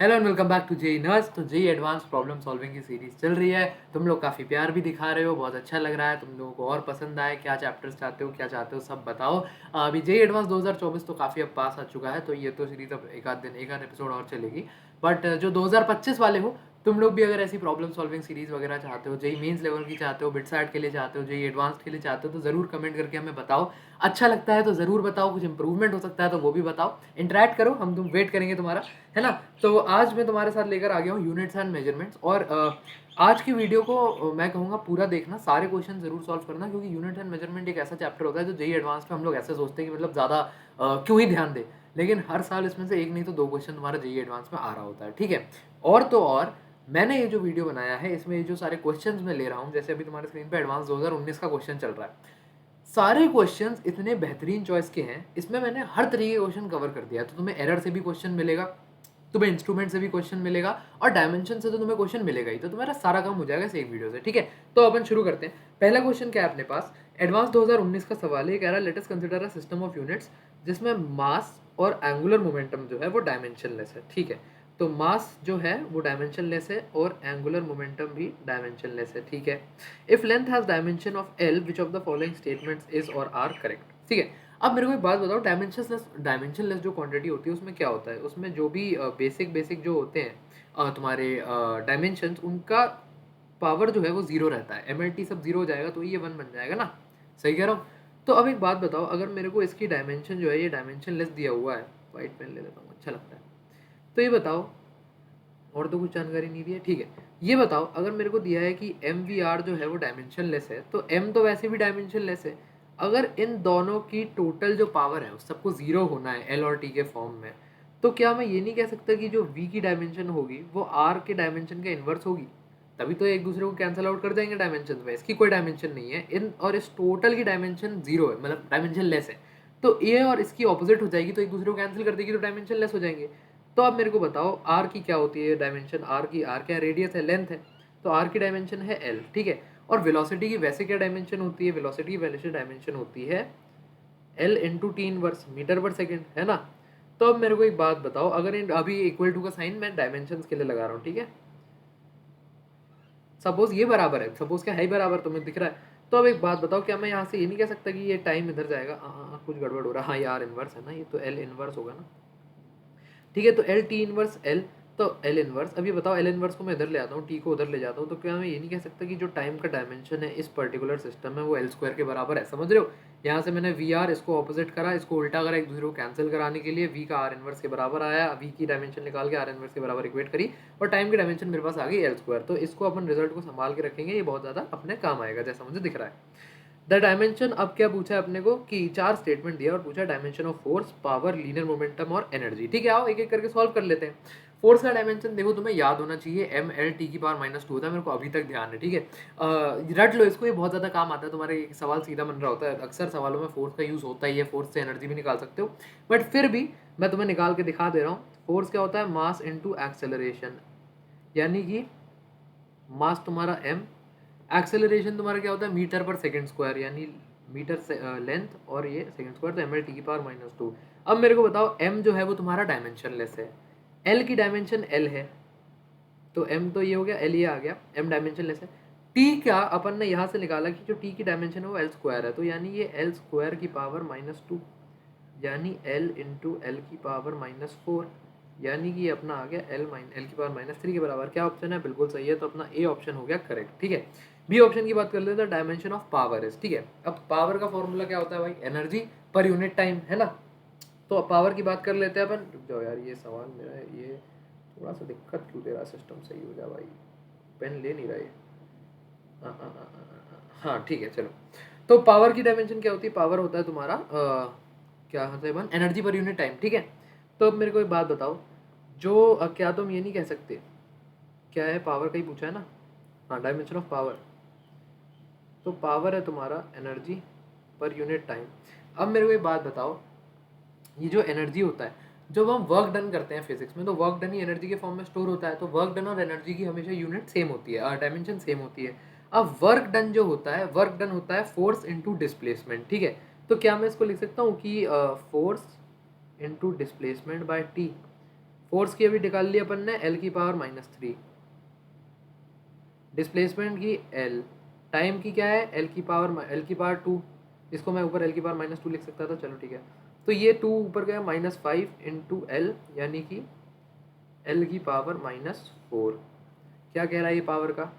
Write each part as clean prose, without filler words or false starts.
Hello and welcome back to JEE nurse. तो JEE advance problem solving की series चल रही है। तुम लोग काफ़ी प्यार भी दिखा रहे हो, बहुत अच्छा लग रहा है। तुम लोगों को और पसंद आए, क्या चैप्टर्स चाहते हो, क्या चाहते हो, सब बताओ। अभी जेई एडवांस 2024 तो काफ़ी अब पास आ चुका है, तो ये तो सीरीज अब एक आध एपिसोड और चलेगी। बट जो 2025 वाले हो, तुम लोग भी अगर ऐसी प्रॉब्लम सॉल्विंग सीरीज वगैरह चाहते हो, जेई मेंस लेवल की चाहते हो, बिटसैट के लिए चाहते हो, जेई एडवांस्ड के लिए चाहते हो, तो ज़रूर कमेंट करके हमें बताओ। अच्छा लगता है तो ज़रूर बताओ, कुछ इंप्रूवमेंट हो सकता है तो वो भी बताओ। इंटरेक्ट करो, हम तुम वेट करेंगे तुम्हारा, है ना। तो आज मैं तुम्हारे साथ लेकर आ गया हूँ यूनिट्स एंड मेजरमेंट्स। और आज की वीडियो को मैं कहूँगा पूरा देखना, सारे क्वेश्चन जरूर सॉल्व करना, क्योंकि यूनिट एंड मेजरमेंट एक ऐसा चैप्टर होता है जो जेई एडवांस में हम लोग ऐसे सोचते हैं कि मतलब ज़्यादा क्यों ही ध्यान दे, लेकिन हर साल इसमें से एक नहीं तो दो क्वेश्चन तुम्हारा जेई एडवांस में आ रहा होता है, ठीक है। और तो और मैंने ये जो वीडियो बनाया है, इसमें ये जो सारे क्वेश्चंस मैं ले रहा हूँ, जैसे अभी तुम्हारे स्क्रीन पे एडवांस 2019 का क्वेश्चन चल रहा है, सारे क्वेश्चंस इतने बेहतरीन चॉइस के हैं। इसमें मैंने हर तरीके के क्वेश्चन कवर कर दिया है। तो तुम्हें एरर से भी क्वेश्चन मिलेगा, तुम्हें इंस्ट्रूमेंट से भी क्वेश्चन मिलेगा, और डायमेंशन से तो तुम्हें क्वेश्चन मिलेगा ही। तो तुम्हारा सारा काम हो जाएगा इस एक वीडियो से, ठीक है। तो अपन शुरू करते हैं। पहला क्वेश्चन क्या है अपने पास, एडवांस 2019 का सवाल है। कह रहा है let us consider a system of units जिसमें मास और एंगुलर मोमेंटम जो है वो डायमेंशनलेस है, ठीक है। तो मास जो है वो डायमेंशनलेस है और एंगुलर मोमेंटम भी डायमेंशनलेस है, ठीक है। If length has dimension of L which of the following statements is और आर करेक्ट, ठीक है। अब मेरे को एक बात बताओ, डायमेंशनलेस जो क्वांटिटी होती है उसमें क्या होता है, उसमें जो भी बेसिक जो होते हैं तुम्हारे डायमेंशंस, उनका पावर जो है वो जीरो रहता है। एम सब जीरो हो जाएगा तो ये वन बन जाएगा ना, सही कह रहा हूँ। तो अब एक बात बताओ, अगर मेरे को इसकी डायमेंशन जो है ये डायमेंशन लेस दिया हुआ है, वाइट पेन ले लेता हूँ, अच्छा लगता है। तो ये बताओ, और तो कुछ जानकारी नहीं दी है, ठीक है। ये बताओ, अगर मेरे को दिया है कि एम वी आर जो है वो डायमेंशन लेस है, तो एम तो वैसे भी डायमेंशन लेस है। अगर इन दोनों की टोटल जो पावर है उस सबको जीरो होना है एल और टी के फॉर्म में, तो क्या मैं ये नहीं कह सकता कि जो वी की डायमेंशन होगी वो आर के डायमेंशन के इन्वर्स होगी? तभी तो एक दूसरे को कैंसिल आउट कर देंगे डायमेंशन में। इसकी कोई डायमेंशन नहीं है इन, और इस टोटल की डायमेंशन जीरो है, मतलब डायमेंशन लेस है। तो ये और इसकी ऑपोजिट हो जाएगी, तो एक दूसरे को कैंसिल कर देगी तो डायमेंशन लेस हो जाएंगे। तो अब मेरे को बताओ आर की क्या होती है डायमेंशन, आर की, आर क्या रेडियस है, लेंथ है, तो आर की डायमेंशन है एल, ठीक है। और वेलोसिटी की वैसे क्या डायमेंशन होती है, वेलोसिटी की वैसे डायमेंशन होती है L into T inverse metre पर सेकेंड, है ना। तो अब मेरे को एक बात बताओ, अगर इन अभी इक्वल टू का साइन मैं डायमेंशन के लिए लगा रहा हूँ, ठीक है। सपोज ये बराबर है, सपोज क्या है बराबर, तुम्हें दिख रहा है। तो अब एक बात बताओ, क्या मैं यहाँ से ये नहीं कह सकता कि ये टाइम इधर जाएगा, कुछ गड़बड़ हो रहा है, हाँ यार इनवर्स है ना, ये तो एल इनवर्स होगा ना, ठीक है। तो एल टी इनवर्स एल, तो एल इनवर्स, अब ये बताओ एल इनवर्स को मैं इधर ले आता हूँ, टी को उधर ले जाता हूँ, तो क्या मैं ये नहीं कह सकता कि जो टाइम का डायमेंशन है इस पर्टिकुलर सिस्टम में वो एल स्क्वायर के बराबर है, समझ रहे हो। यहाँ से मैंने वी आर इसको ऑपोजिट करा, इसको उल्टा करा, एक दूसरे को कैंसिल कराने के लिए, वी का आर इनवर्स के बराबर आया, वी की डायमेंशन निकाल के आर इनवर्स के बराबर इक्वेट करी, और टाइम की डायमेंशन मेरे पास आ गई एल स्क्वायर। तो इसको अपन रिजल्ट को संभाल के रखेंगे, ये बहुत ज़्यादा अपने काम आएगा जैसा मुझे दिख रहा है। द डायमेंशन, अब क्या पूछा है अपने को कि चार स्टेटमेंट दिया और पूछा dimension of force, power, linear momentum और एनर्जी, ठीक है। आओ एक एक करके सॉल्व कर लेते हैं। फोर्स का डायमेंशन देखो, तुम्हें याद होना चाहिए एम एल टी की पावर -2 होता है, मेरे को अभी तक ध्यान है, ठीक है। रट लो इसको, ये बहुत ज़्यादा काम आता है, तुम्हारे एक सवाल सीधा बन रहा होता है। अक्सर सवालों में फोर्स का यूज़ होता ही है, फोर्स से एनर्जी भी निकाल सकते हो, बट फिर भी मैं तुम्हें निकाल के दिखा दे रहा हूँ। फोर्स क्या होता है, मास इंटू एक्सेलरेशन, यानी कि मास तुम्हारा एम, एक्सेलरेशन तुम्हारा क्या होता है, मीटर पर सेकंड स्क्वायर, यानी मीटर से लेंथ, और ये सेकंड स्क्वायर, तो एम एल टी की पावर -2। अब मेरे को बताओ एम जो है वो तुम्हारा डायमेंशन लेस है, एल की डायमेंशन एल है, तो एम तो ये हो गया, एल ये आ गया, एम डायमेंशन लेस है। टी क्या अपन ने यहाँ से निकाला कि जो टी की डायमेंशन है वो एल स्क्वायर है, तो यानी ये एल स्क्वायर की पावर -2, यानी एल इंटू एल की पावर -4, यानी कि ये अपना आ गया एल की पावर -3 के बराबर। क्या ऑप्शन है, बिल्कुल सही है, तो अपना ए ऑप्शन हो गया करेक्ट, ठीक है। बी ऑप्शन की बात कर लेते हैं, डायमेंशन ऑफ पावर इज, ठीक है। अब पावर का फॉर्मूला क्या होता है भाई, एनर्जी पर यूनिट टाइम, है ना। तो पावर की बात कर लेते हैं अपन, रुक जाओ यार, ये सवाल मेरा है, ये थोड़ा सा दिक्कत क्यों दे रहा, सिस्टम सही हो जा भाई, पेन ले नहीं रहा है। हाँ ठीक है चलो। तो पावर की डायमेंशन क्या होती है, पावर होता है तुम्हारा क्या होता है, एनर्जी पर यूनिट टाइम, ठीक है। तो अब मेरे को एक बात बताओ, जो क्या तुम ये नहीं कह सकते, क्या है पावर का ही पूछा है ना, हाँ डायमेंशन ऑफ पावर, तो पावर है तुम्हारा एनर्जी पर यूनिट टाइम। अब मेरे को एक बात बताओ, ये जो एनर्जी होता है, जब हम वर्क डन करते हैं फिजिक्स में, तो वर्क डन ही एनर्जी के फॉर्म में स्टोर होता है, तो वर्क डन और एनर्जी की हमेशा यूनिट सेम होती है, डायमेंशन सेम होती है। अब वर्क डन जो होता है, वर्क डन होता है फोर्स इनटू डिस्प्लेसमेंट, ठीक है। तो क्या मैं इसको लिख सकता हूँ कि force into displacement bye T, force की अभी निकाल ली अपन ने L की पावर -3, डिस्प्लेसमेंट की L, टाइम की क्या है L की पावर 2, इसको मैं ऊपर L की पावर -2 लिख सकता था, चलो ठीक है। तो ये 2 ऊपर गया -5 इंटू L, यानी कि L की पावर -4। क्या कह रहा है ये पावर का,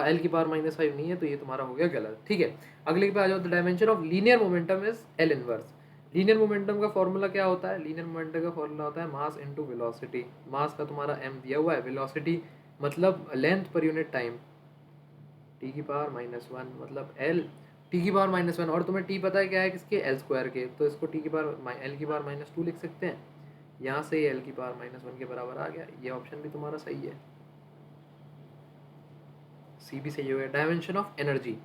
L की पावर -5 नहीं है, तो ये तुम्हारा हो गया गलत, ठीक है। अगले पे आ जाओ, the dimension of linear momentum is L inverse. Linear momentum का फॉर्मूला क्या होता है, लीनियर मोमेंटम का फॉर्मूला होता है मास इनटू वेलोसिटी। मास का तुम्हारा m दिया हुआ है, वेलोसिटी मतलब length per unit time, t की पावर -1 मतलब L, t की पावर -1, और तुम्हें t पता है क्या है किसके, L स्क्वायर के, तो इसको t की पावर L की पावर -2 लिख सकते हैं। यहाँ से L की पावर -1 के बराबर आ गया, ये ऑप्शन भी तुम्हारा सही है, सी भी सही हो गया। डायमेंशन ऑफ एनर्जी,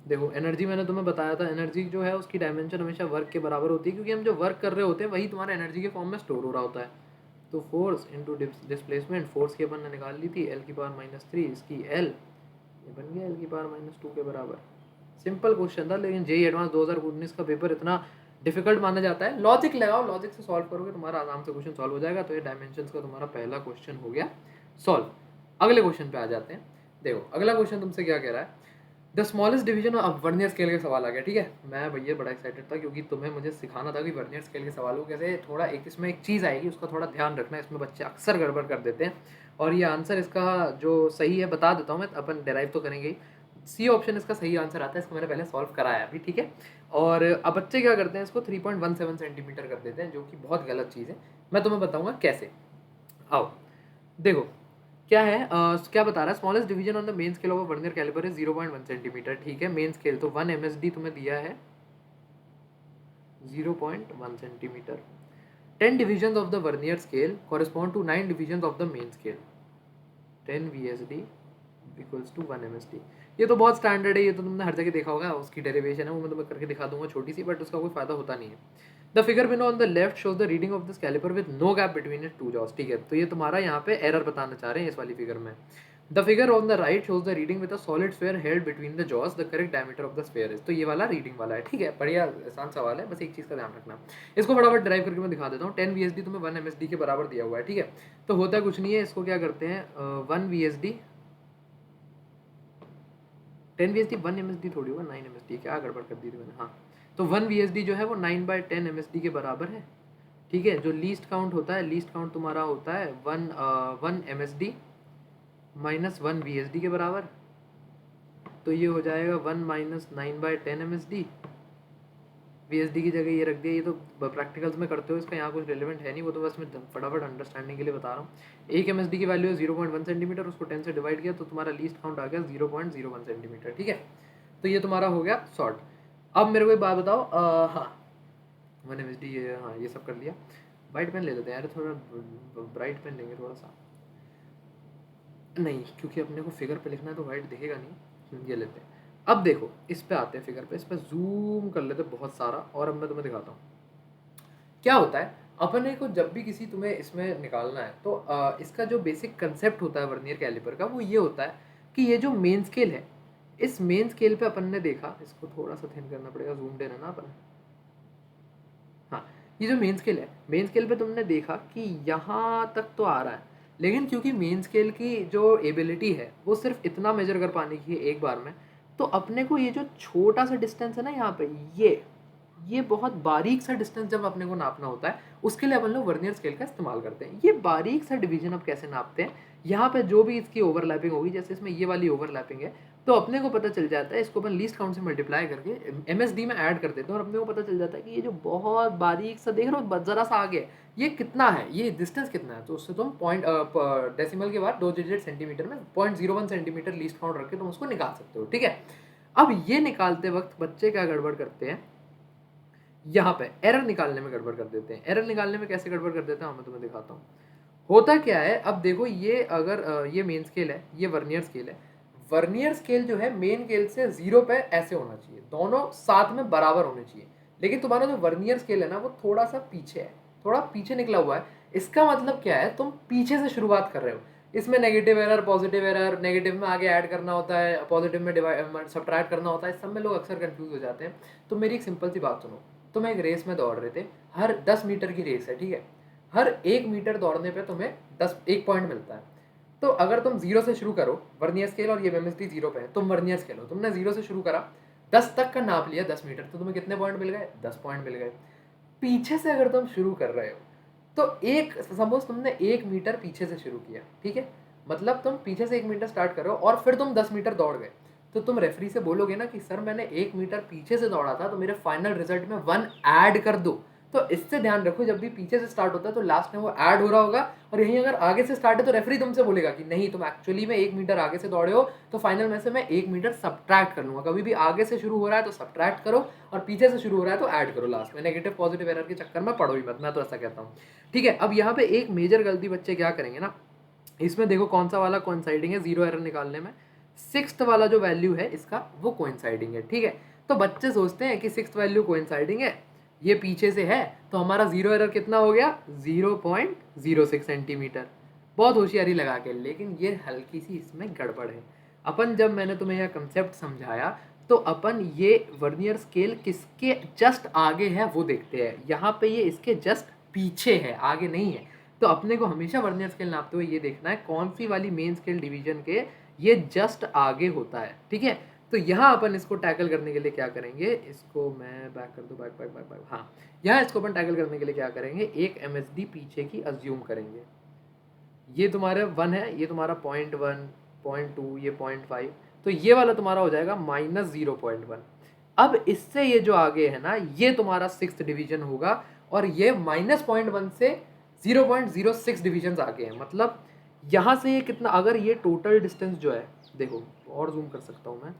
देखो एनर्जी मैंने तुम्हें बताया था, एनर्जी जो है उसकी डायमेंशन हमेशा वर्क के बराबर होती है, क्योंकि हम जो वर्क कर रहे होते हैं वही तुम्हारा एनर्जी के फॉर्म में स्टोर हो रहा होता है। तो फोर्स इनटू डिस्प्लेसमेंट, फोर्स की अपन ने निकाल ली थी L की पावर -3, इसकी L, ये बन गया L की पावर -2 के बराबर। सिंपल क्वेश्चन था, लेकिन जेईई एडवांस 2019 का पेपर इतना डिफिकल्ट माना जाता है। लॉजिक लगाओ, लॉजिक से सॉल्व करोगे तुम्हारा आराम से क्वेश्चन सॉल्व हो जाएगा। तो ये डायमेंशंस का तुम्हारा पहला क्वेश्चन हो गया सॉल्व। अगले क्वेश्चन पे आ जाते हैं। देखो अगला क्वेश्चन तुमसे क्या कह रहा है, the smallest division of vernier scale का सवाल आ गया, ठीक है। मैं भैया बड़ा एक्साइटेड था, क्योंकि तुम्हें मुझे सिखाना था कि वर्नियर स्केल के सवालों कैसे, थोड़ा एक इसमें एक चीज़ आएगी उसका थोड़ा ध्यान रखना, इसमें बच्चे अक्सर गड़बड़ कर देते हैं। और ये आंसर इसका जो सही है बता देता हूँ मैं, अपन डिराइव तो करेंगे ही। सी ऑप्शन इसका सही आंसर आता है, इसको मैंने पहले सॉल्व कराया अभी, ठीक है। और अब बच्चे क्या करते हैं, इसको 3.17 सेंटीमीटर कर देते हैं, जो कि बहुत गलत चीज़ है। मैं तुम्हें बताऊंगा कैसे। आओ देखो क्या है, क्या बता रहा है, smallest division on the main scale of vernier calliper is 0.1 centimetre, ठीक है। मेन स्केल तो 1 MSD तुम्हें दिया है 0.1 centimetre. 10 division of the vernier scale correspond to 9 division of the main scale, 10 VSD equals to 1 MSD। ये तो बहुत standard है, ये तो तुमने हर जगह देखा होगा, उसकी डेरिवेशन है वो मैं तुम्हें करके दिखा दूंगा छोटी सी, बट उसका कोई फायदा होता नहीं है। The figure below on the left shows the reading of this calliper with no gap between it two jaws, ठीक है। तो ये तुम्हारा यहाँ पे एरर बताना चाह रहे हैं इस वाली फिगर में। The figure on the right shows the reading with a solid sphere held between the jaws, the correct diameter of the sphere is, तो ये वाला रीडिंग वाला है, ठीक है। बढ़िया आसान सवाल है, बस एक चीज़ का ध्यान रखना। इसको फटाफट ड्राइव करके मैं दिखा देता हूँ। 10 VSD तुम्हें 1 MSD के बराबर दिया हुआ है, ठीक है। तो होता कुछ नहीं है, इसको क्या करते हैं 1 VSD 10 VSD 1 MSD थोड़ी होगा 9 MSD, क्या गड़बड़ कर दी थी मैंने, हाँ। तो 1 VSD जो है वो 9/10 MSD के बराबर है, ठीक है। जो लीस्ट काउंट होता है, लीस्ट काउंट तुम्हारा होता है 1 MSD माइनस 1 VSD के बराबर, तो ये हो जाएगा 1 माइनस 9/10 MSD। VSD की जगह ये रख दिया, ये तो प्रैक्टिकल्स में करते हो, इसका यहाँ कुछ रिलेवेंट है नहीं, वो तो बस मैं फटाफट अंडरस्टैंडिंग के लिए बता रहा हूँ। 1 MSD की वैल्यू है 0.1 सेंटीमीटर, उसको 10 से डिवाइड किया तो तुम्हारा लीस्ट काउंट आ गया 0.01 सेंटीमीटर, ठीक है। तो ये तुम्हारा हो गया शॉर्ट। अब मेरे को एक बात बताओ, हाँ 1 MSD ये, हाँ ये सब कर लिया। वाइट पेन ले लेते हैं यार, थोड़ा ब्राइट पेन लेंगे थोड़ा सा, नहीं क्योंकि अपने को फिगर पे लिखना है तो वाइट दिखेगा नहीं, ये लेते हैं। अब देखो इस पे आते हैं, फिगर पे, इस पे जूम कर लेते हैं बहुत सारा, और अब मैं तुम्हें दिखाता हूँ क्या होता है। अपने को जब भी किसी तुम्हें इसमें निकालना है तो इसका जो बेसिक कंसेप्ट होता है वर्नियर कैलिपर का, वो ये होता है कि ये जो मेन स्केल है, इस मेन स्केल पे अपन ने देखा, इसको थोड़ा सा थिन करना पड़ेगा, जूम इन है ना अपन, हाँ। ये जो मेन स्केल है, मेन स्केल पे तुमने देखा कि यहाँ तक तो आ रहा है, लेकिन क्योंकि मेन स्केल की जो एबिलिटी है वो सिर्फ इतना मेजर कर पाने की है एक बार में, तो अपने को ये जो छोटा सा डिस्टेंस है ना यहाँ पे, ये बहुत बारीक सा डिस्टेंस जब अपने को नापना होता है, उसके लिए अपन लोग वर्नियर स्केल का इस्तेमाल करते हैं। ये बारीक सा डिवीजन अब कैसे नापते हैं, यहाँ पे जो भी इसकी ओवरलैपिंग होगी, जैसे इसमें ये वाली ओवरलैपिंग है, तो अपने को पता चल जाता है, इसको अपन लीस्ट काउंट से मल्टीप्लाई करके MSD में ऐड कर देते हैं, और अपने को पता चल जाता है कि ये जो बहुत बारीक सा देख रहे हो, जरा सा आगे ये कितना है, ये डिस्टेंस कितना है, तो उससे तुम पॉइंट डेसिमल के बाद 2 डिजिट सेंटीमीटर में 0.01 सेंटीमीटर लीस्ट काउंट रख के तुम उसको निकाल सकते हो, ठीक है। अब ये निकालते वक्त बच्चे क्या गड़बड़ करते हैं, यहाँ पे एरर निकालने में गड़बड़ कर देते हैं। एरर निकालने में कैसे गड़बड़ कर देते हैं, मैं तुम्हें दिखाता हूँ। होता क्या है, अब देखो ये अगर ये मेन स्केल है, ये वर्नियर स्केल है, वर्नियर स्केल जो है मेन स्केल से 0 पे ऐसे होना चाहिए, दोनों साथ में बराबर होने चाहिए। लेकिन तुम्हारा जो वर्नियर स्केल है ना, वो थोड़ा सा पीछे है, थोड़ा पीछे निकला हुआ है। इसका मतलब क्या है, तुम पीछे से शुरुआत कर रहे हो। इसमें negative error, positive error, negative में आगे ऐड करना होता है, पॉजिटिव में सब्ट्रैक्ट करना होता है, इस सब में लोग अक्सर कंफ्यूज हो जाते हैं। तो मेरी एक सिंपल सी बात सुनो, तुम एक रेस में दौड़ रहे थे, हर 10 मीटर की रेस है, ठीक है। हर 1 मीटर दौड़ने पे तुम्हें 1 पॉइंट मिलता है। तो अगर तुम 0 से शुरू करो, वर्नियर स्केल और ये एमएसडी 0 पे है, तुम वर्नियर स्केल हो, तुमने 0 से शुरू करा, 10 तक का नाप लिया, 10 मीटर, तो तुम्हें कितने पॉइंट मिल गए? 10 पॉइंट मिल गए। पीछे से अगर तुम शुरू कर रहे हो तो एक सपोज तुमने 1 मीटर पीछे से शुरू किया, ठीक है, मतलब तुम पीछे से 1 मीटर स्टार्ट कर रहे हो और फिर तुम 10 मीटर दौड़ गए, तो तुम रेफरी से बोलोगे ना कि सर मैंने 1 मीटर पीछे से दौड़ा था, तो मेरे फाइनल रिजल्ट में 1 ऐड कर दो। तो इससे ध्यान रखो, जब भी पीछे से स्टार्ट होता है तो लास्ट में वो ऐड हो रहा होगा, और यहीं अगर आगे से स्टार्ट है तो रेफरी तुमसे बोलेगा कि नहीं तुम एक्चुअली में 1 मीटर आगे से दौड़े हो, तो फाइनल में से मैं 1 मीटर सब्ट्रैक्ट कर लूंगा। कभी भी आगे से शुरू हो रहा है तो सब्ट्रैक्ट करो, और पीछे से शुरू हो रहा है तो ऐड करो लास्ट में। नेगेटिव पॉजिटिव एरर के चक्कर में पड़ो ही मत, मैं तो ऐसा कहता हूँ। ठीक है, अब यहाँ पे एक मेजर गलती बच्चे क्या करेंगे ना, इसमें देखो कौन सा वाला कोइंसाइडिंग है जीरो एरर निकालने में, 6th वाला जो वैल्यू है इसका वो कोइंसाइडिंग है। ठीक है, तो बच्चे सोचते हैं कि 6th वैल्यू कोइंसाइडिंग है, ये पीछे से है, तो हमारा जीरो एरर कितना हो गया? 0.06 सेंटीमीटर। बहुत होशियारी लगा के, लेकिन ये हल्की सी इसमें गड़बड़ है। अपन जब मैंने तुम्हें यह कंसेप्ट समझाया तो अपन ये वर्नियर स्केल किसके जस्ट आगे है वो देखते हैं। यहाँ पे ये इसके जस्ट पीछे है, आगे नहीं है। तो अपने को हमेशा वर्नियर स्केल नापते हुए ये देखना है कौन सी वाली मेन स्केल डिवीजन के ये जस्ट आगे होता है। ठीक है, तो यहाँ अपन इसको टैकल करने के लिए क्या करेंगे, इसको मैं बैक कर दूँ, बैक बैक बैक बैक, हाँ, यहाँ इसको अपन टैकल करने के लिए क्या करेंगे, एक एमएसडी पीछे की अज्यूम करेंगे। ये तुम्हारा 1 है, ये तुम्हारा 0.1, 0.2, ये 0.5, तो ये वाला तुम्हारा हो जाएगा -0.1। अब इससे ये जो आगे है ना, ये तुम्हारा 6th डिवीजन होगा, और ये -0.1 से 0.06 डिवीजन आगे हैं। मतलब यहाँ से ये कितना, अगर ये टोटल डिस्टेंस जो है, देखो और जूम कर सकता हूँ मैं,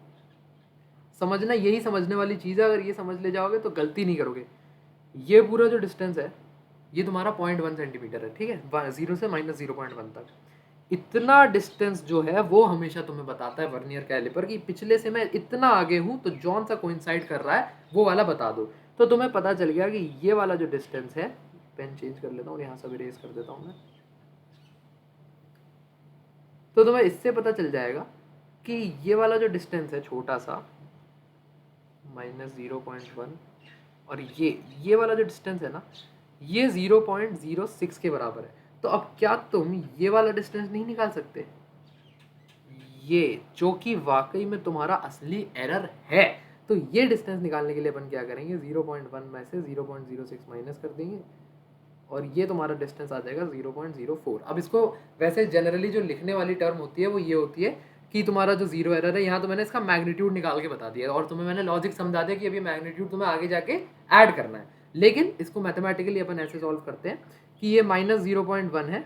समझना, यही समझने वाली चीज़ है। अगर ये समझ ले जाओगे तो गलती नहीं करोगे। ये पूरा जो डिस्टेंस है ये तुम्हारा 0.1 सेंटीमीटर है। ठीक है, 0 से -0.1 तक, इतना डिस्टेंस जो है वो हमेशा तुम्हें बताता है वर्नियर कैलिपर कि पिछले से मैं इतना आगे हूँ, तो जौन सा कोइंसाइड कर रहा है वो वाला बता दो। तो तुम्हें पता चल गया कि ये वाला जो डिस्टेंस है, पेन चेंज कर लेता हूँ, यहाँ से इरेज कर देता हूँ मैं, तो तुम्हें इससे पता चल जाएगा कि ये वाला जो डिस्टेंस है छोटा सा -0.1, और ये वाला जो डिस्टेंस है ना, ये 0.06 के बराबर है। तो अब क्या तुम ये वाला डिस्टेंस नहीं निकाल सकते, ये जो कि वाकई में तुम्हारा असली एरर है? तो ये डिस्टेंस निकालने के लिए अपन क्या करेंगे, 0.1 में से 0.06 माइनस कर देंगे, और ये तुम्हारा डिस्टेंस आ जाएगा 0.04। अब इसको वैसे जनरली जो लिखने वाली टर्म होती है वो ये होती है कि तुम्हारा जो जीरो एरर है, यहाँ तो मैंने इसका मैग्नीट्यूड निकाल के बता दिया, और तुम्हें मैंने लॉजिक समझा दिया कि अभी मैग्नीट्यूड तुम्हें आगे जाके ऐड करना है। लेकिन इसको मैथमेटिकली अपन ऐसे सॉल्व करते हैं कि ये -0.1 है,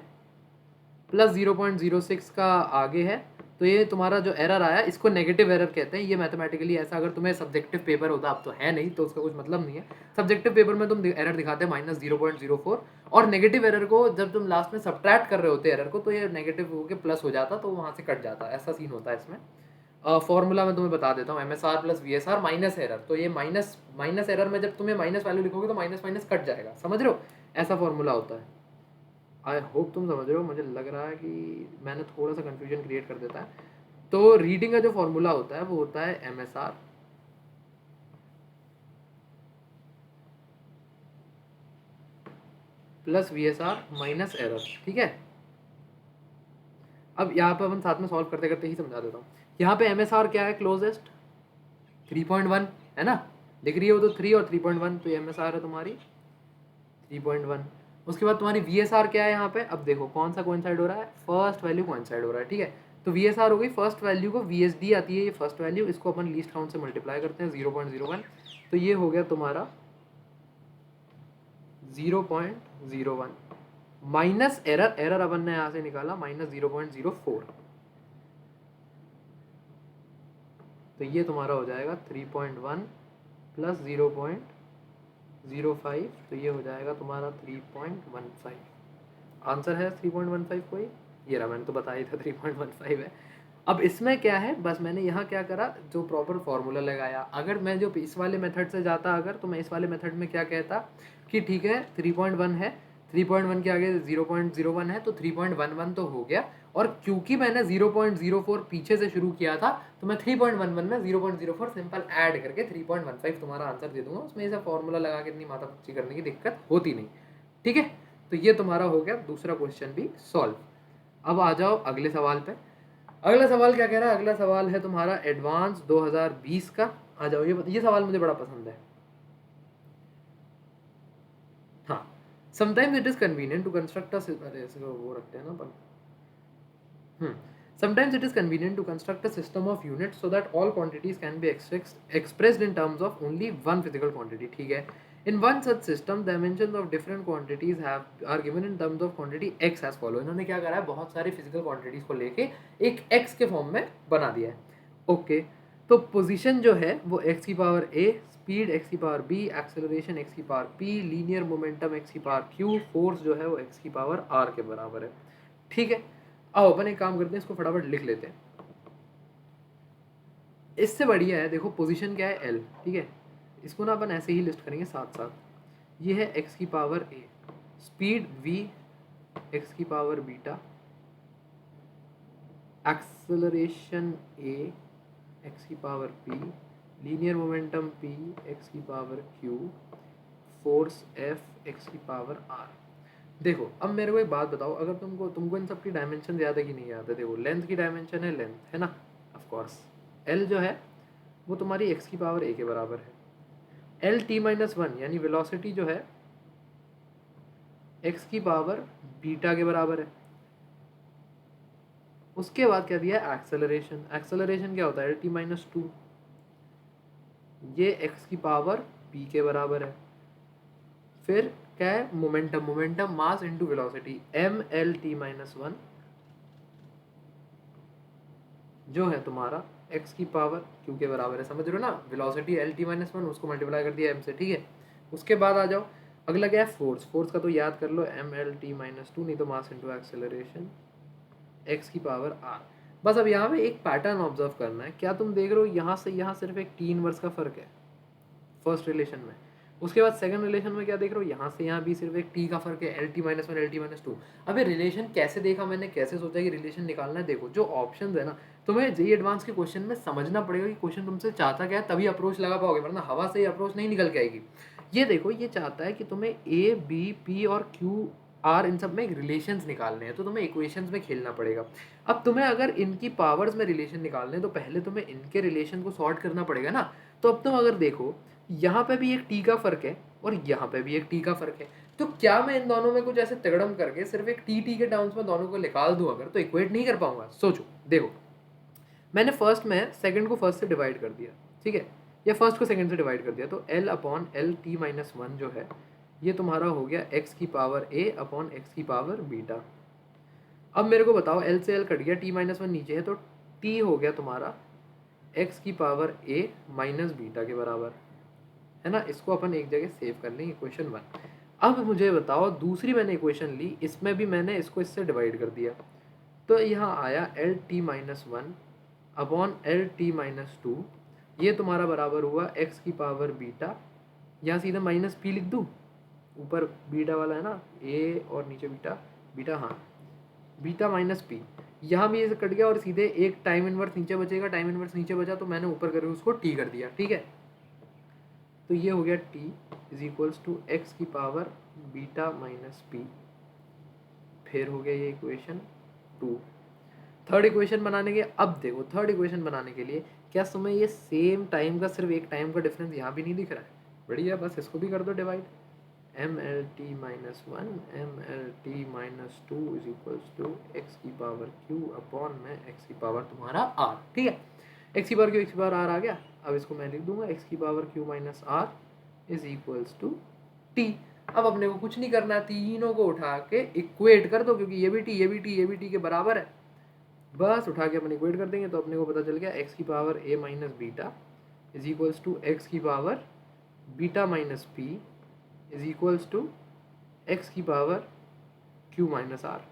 प्लस 0.06 का आगे है, तो ये तुम्हारा जो एरर आया इसको नेगेटिव एरर कहते हैं। ये मैथमेटिकली ऐसा, अगर तुम्हें सब्जेक्टिव पेपर होता, अब तो है नहीं तो उसका कुछ मतलब नहीं है, सब्जेक्टिव पेपर में तुम एरर दिखाते हैं -0.04, और नेगेटिव एरर को जब तुम लास्ट में सब्ट्रैक्ट कर रहे होते एरर को, तो ये नेगेटिव होकर प्लस हो जाता, तो वहाँ से कट जाता, ऐसा सीन होता है इसमें। फॉर्मूला मैं तुम्हें बता देता हूँ, MSR + VSR माइनस एरर, तो ये माइनस एरर में जब तुम्हें माइनस वैल्यू लिखोगे तो माइनस माइनस कट जाएगा, समझ रहे हो? ऐसा फॉर्मूला होता है। आई होप तुम समझ रहे हो। मुझे लग रहा है कि मैंने थोड़ा सा कन्फ्यूजन क्रिएट कर देता है। तो रीडिंग का जो फॉर्मूला होता है वो होता है MSR + VSR माइनस एरर। ठीक है, अब यहाँ पे अपन साथ में सॉल्व करते करते ही समझा देता हूँ। यहाँ पे MSR क्या है, क्लोजेस्ट 3.1 है ना, दिख रही है वो तो 3 और 3.1, तो ये MSR है तुम्हारी 3.1। उसके बाद तुम्हारी VSR क्या है यहाँ पे, अब देखो कौन सा कोइंसाइड हो रहा है, फर्स्ट वैल्यू कोइंसाइड हो रहा है। ठीक है, तो VSR हो गई फर्स्ट वैल्यू को VSD आती है ये फर्स्ट वैल्यू, इसको अपन लीस्ट काउंट से मल्टीप्लाई करते हैं 0.01, तो ये हो गया तुम्हारा 0.01 माइनस एरर अपन ने यहाँ से निकाला -0.04, तो ये तुम्हारा हो जाएगा 3.1 + 0.05, तो ये हो जाएगा तुम्हारा 3.15। आंसर है 3.15 कोई, ये रहा, मैंने तो बताया था 3.15 है। अब इसमें क्या है, बस मैंने यहाँ क्या करा, जो प्रॉपर फॉर्मूला लगाया। अगर मैं जो इस वाले मेथड से जाता अगर, तो मैं इस वाले मेथड में क्या कहता कि ठीक है 3.1 है, 3.1 के आगे 0.01 है, तो 3.11 तो हो गया, और क्योंकि मैंने 0.04 पीछे से शुरू किया था, तो मैं 3.11 में 0.04 सिंपल ऐड करके 3.15 तुम्हारा आंसर दे दूंगा। उसमें ऐसा फॉर्मूला लगा के इतनी माथा पच्ची करने की दिक्कत होती नहीं। ठीक है, तो ये तुम्हारा हो गया दूसरा क्वेश्चन भी सॉल्व। अब आ जाओ अगले सवाल पे। अगला सवाल क्या कह रहा है? अगला सवाल है तुम्हारा एडवांस 2020 का। आ जाओ, ये सवाल मुझे बड़ा पसंद है। हाँ, sometimes it is convenient to construct अरे इसको वो रखते हैं ना अपन। Sometimes it is convenient to construct a system of units so that all quantities can be expressed in terms of only one physical quantity. ठीक है? In one such system, dimensions of different quantities are given in terms of quantity x as follow. इन्होंने क्या करा है? बहुत सारी physical quantities को लेके एक x के फॉर्म में बना दिया है। ओके, तो पोजीशन जो है वो x की पावर a, स्पीड x की पावर b, एक्सेलरेशन x की power p, linear momentum x की पावर q, फोर्स जो है वो x की पावर r के बराबर है। ठीक है, आओ अपन एक काम करते हैं, इसको फटाफट लिख लेते हैं। इससे बढ़िया है, देखो पोजीशन क्या है l, ठीक है, इसको ना अपन ऐसे ही लिस्ट करेंगे साथ साथ। ये है x की power a, speed v, x की power beta, acceleration a, x की power p, linear momentum p, x की power q, force f, x की पावर r। देखो अब मेरे को एक बात बताओ, अगर तुमको इन सब की डायमेंशन याद है कि नहीं याद है? देखो लेंथ की डायमेंशन है लेंथ, है ना, ऑफ कोर्स। एल जो है वो तुम्हारी एक्स की पावर ए के बराबर है। एल टी माइनस वन यानी वेलोसिटी जो है एक्स की पावर बीटा के बराबर है। उसके बाद क्या दिया है? एक्सेलरेशन। एक्सेलरेशन क्या होता है? एल टी माइनस टू, ये एक्स की पावर पी के बराबर है। फिर क्या है? Momentum. Momentum mass into velocity, M L T minus one जो है तुम्हारा x की पावर q के बराबर है। समझ रहे हो ना? Velocity L T minus one, उसको मल्टीप्लाई कर दिया m से। ठीक है, उसके बाद आ जाओ, अगला क्या है? फोर्स। फोर्स का तो याद कर लो, M L T minus two, नहीं तो मास इंटू एक्सेलरेशन x की पावर r। बस अब यहाँ पे एक पैटर्न ऑब्जर्व करना है। क्या तुम देख रहे हो? यहाँ से यहाँ सिर्फ एक टी इनवर्स का फर्क है फर्स्ट रिलेशन में। उसके बाद सेकंड रिलेशन में क्या देख रहे हो? यहाँ से यहाँ भी सिर्फ एक टी का फर्क है, L T minus one, L T minus to. अब ये रिलेशन कैसे देखा मैंने, कैसे सोचा कि रिलेशन निकालना है? देखो जो ऑप्शन है ना, तुम्हें जेई एडवांस के क्वेश्चन में समझना पड़ेगा कि क्वेश्चन तुमसे चाहता क्या है, तभी अप्रोच लगा पाओगे, वरना हवा से ही अप्रोच नहीं निकल के आएगी। ये देखो, ये चाहता है कि तुम्हें ए बी पी और क्यू आर इन सब में रिलेशंस निकालने हैं, तो तुम्हें इक्वेशंस में खेलना पड़ेगा। अब तुम्हें अगर इनकी पावर्स में रिलेशन निकालने हैं तो पहले तुम्हें इनके रिलेशन को सॉर्ट करना पड़ेगा ना। तो अब तुम अगर देखो, यहाँ पे भी एक टी का फर्क है और यहाँ पे भी एक टी का फर्क है, तो क्या मैं इन दोनों में कुछ ऐसे तगड़म करके सिर्फ एक टी टी के टर्म्स में दोनों को निकाल दूं अगर, तो इक्वेट नहीं कर पाऊंगा? सोचो, देखो मैंने फर्स्ट में सेकंड को फर्स्ट से डिवाइड कर दिया, ठीक है, या फर्स्ट को सेकंड से डिवाइड कर दिया, तो L upon L T minus one जो है ये तुम्हारा हो गया एक्स की पावर ए अपॉन एक्स की पावर बीटा। अब मेरे को बताओ, एल से एल कट गया, टी माइनस वन नीचे है, तो टी हो गया तुम्हारा एक्स की पावर ए माइनस बीटा के बराबर, है ना। इसको अपन एक जगह सेव कर लेंगे, इक्वेशन वन। अब मुझे बताओ, दूसरी मैंने इक्वेशन ली, इसमें भी मैंने इसको इससे डिवाइड कर दिया, तो यहाँ आया L T minus one upon L T minus two, ये तुम्हारा बराबर हुआ एक्स की पावर बीटा। यहाँ सीधा माइनस पी लिख दूँ, ऊपर बीटा वाला है ना ए और नीचे बीटा, बीटा हाँ, बीटा माइनस पी। यहाँ भी ये कट गया और सीधे एक टाइम इनवर्स नीचे बचेगा, टाइम इनवर्स नीचे बचा तो मैंने ऊपर करके उसको टी कर दिया, ठीक है। तो ये हो गया T is equals to x की पावर बीटा माइनस पी। फिर हो गया ये इक्वेशन टू। थर्ड इक्वेशन बनाने के, अब देखो थर्ड इक्वेशन बनाने के लिए क्या तुम्हें ये सेम टाइम का, सिर्फ एक टाइम का डिफरेंस यहाँ भी नहीं दिख रहा है? बढ़िया, बस इसको भी कर दो divide, M L T minus one M L T minus two is equals to x की पावर क्यू अपॉन में एक्स की पावर तुम्हारा आर, ठीक है। एक्स की पावर क्यू, एक्स की पावर आर आ गया। अब इसको मैं लिख दूंगा एक्स की power Q minus R is equals to T. अब अपने को कुछ नहीं करना, तीनों को उठा के इक्वेट कर दो, क्योंकि ये भी टी ये भी टी ये भी टी के बराबर है। बस उठा के अपन इक्वेट कर देंगे तो अपने को पता चल गया एक्स की power a minus beta is equals to x की power beta minus P is equals to x की पावर क्यू माइनस आर।